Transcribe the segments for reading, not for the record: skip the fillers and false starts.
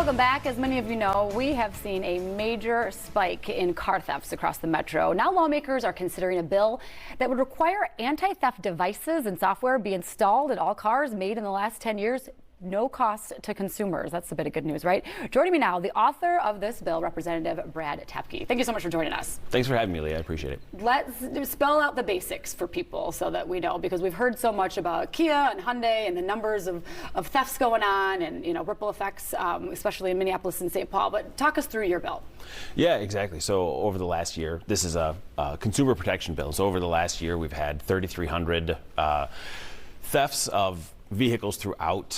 Welcome back. As many of you know, we have seen a major spike in car thefts across the metro. Now lawmakers are considering a bill that would require anti-theft devices and software be installed in all cars made in the last 10 years. No cost to consumers. That's a bit of good news, right? Joining me now, the author of this bill, Representative Brad Tabke. Thank you so much for joining us. Thanks for having me, Leah. I appreciate it. Let's spell out the basics for people so that we know, because we've heard so much about Kia and Hyundai and the numbers of thefts going on and, ripple effects, especially in Minneapolis and St. Paul. But talk us through your bill. Yeah, exactly. So over the last year, this is a consumer protection bill. So over the last year, we've had 3,300 thefts of vehicles throughout,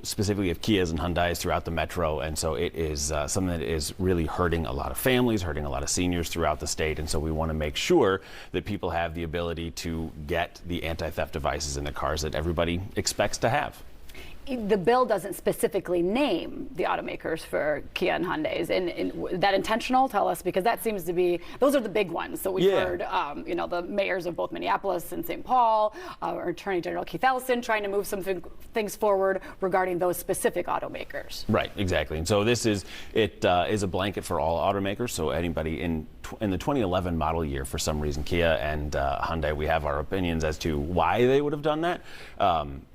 specifically of Kias and Hyundais throughout the metro. And so it is something that is really hurting a lot of families, hurting a lot of seniors throughout the state. And so we want to make sure that people have the ability to get the anti-theft devices in the cars that everybody expects to have. The bill doesn't specifically name the automakers for Kia and Hyundais. And that intentional? Tell us, because that seems to be, those are the big ones. So we've heard, the mayors of both Minneapolis and St. Paul, our Attorney General Keith Ellison trying to move some things forward regarding those specific automakers. Right, exactly. And so this is, it is a blanket for all automakers. So anybody in the 2011 model year, for some reason, Kia and Hyundai, we have our opinions as to why they would have done that.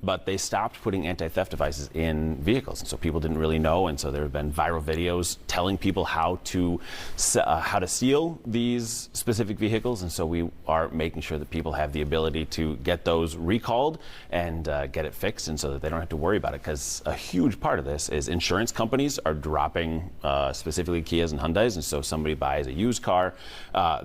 But they stopped putting anti-theft devices in vehicles, and so people didn't really know. And so there have been viral videos telling people how to steal these specific vehicles. And so we are making sure that people have the ability to get those recalled and get it fixed, and so that they don't have to worry about it. Because a huge part of this is insurance companies are dropping specifically Kias and Hyundais, and so somebody buys a used car,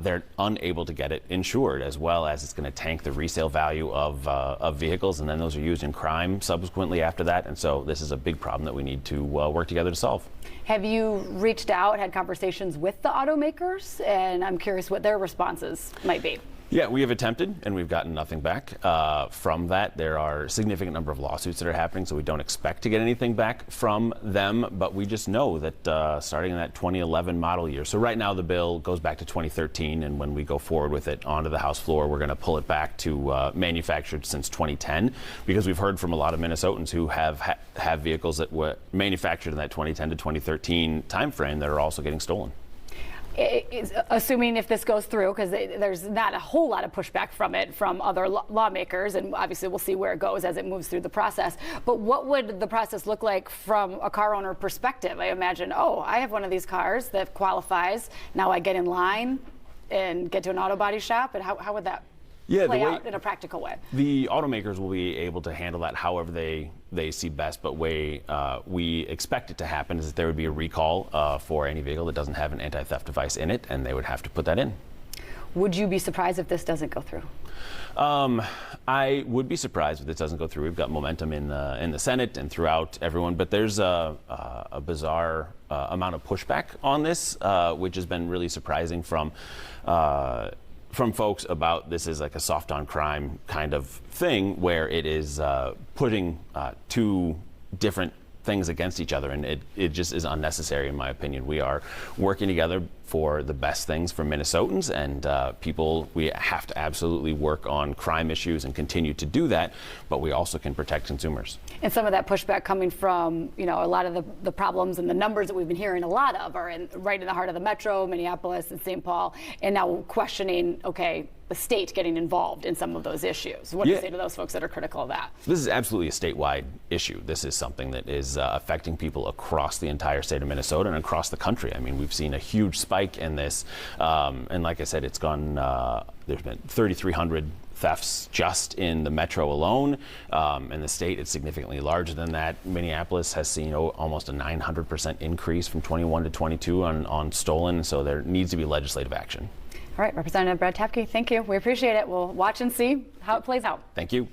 they're unable to get it insured, as well as it's going to tank the resale value of vehicles, and then those are used in crime subsequently after that. And so this is a big problem that we need to work together to solve. Have you reached out, had conversations with the automakers? And I'm curious what their responses might be. Yeah, we have attempted, and we've gotten nothing back from that. There are a significant number of lawsuits that are happening, so we don't expect to get anything back from them. But we just know that starting in that 2011 model year, so right now the bill goes back to 2013, and when we go forward with it onto the House floor, we're going to pull it back to manufactured since 2010, because we've heard from a lot of Minnesotans who have vehicles that were manufactured in that 2010 to 2013 timeframe that are also getting stolen. Assuming if this goes through, because there's not a whole lot of pushback from it from other lawmakers, and obviously we'll see where it goes as it moves through the process. But what would the process look like from a car owner perspective? I imagine, oh, I have one of these cars that qualifies. Now I get in line and get to an auto body shop, and how would that play out in a practical way? The automakers will be able to handle that however they see best, but way we expect it to happen is that there would be a recall for any vehicle that doesn't have an anti-theft device in it, and they would have to put that in. Would you be surprised if this doesn't go through? I would be surprised if this doesn't go through. We've got momentum in the Senate and throughout everyone, but there's a bizarre amount of pushback on this, which has been really surprising from folks about this is like a soft on crime kind of thing, where it is putting two different things against each other, and it just is unnecessary in my opinion. We are working together for the best things for Minnesotans, and we have to absolutely work on crime issues and continue to do that, but we also can protect consumers. And some of that pushback coming from, a lot of the problems and the numbers that we've been hearing a lot of are right in the heart of the metro, Minneapolis and St. Paul, and now questioning, okay, the state getting involved in some of those issues. What do you say to those folks that are critical of that? This is absolutely a statewide issue. This is something that is affecting people across the entire state of Minnesota and across the country. I mean, we've seen a huge spike in this, and like I said, it's gone, there's been 3,300 thefts just in the metro alone. In the state, it's significantly larger than that. Minneapolis has seen almost a 900% increase from 21 to 22 on stolen, so there needs to be legislative action. All right, Representative Brad Tabke, thank you. We appreciate it. We'll watch and see how it plays out. Thank you.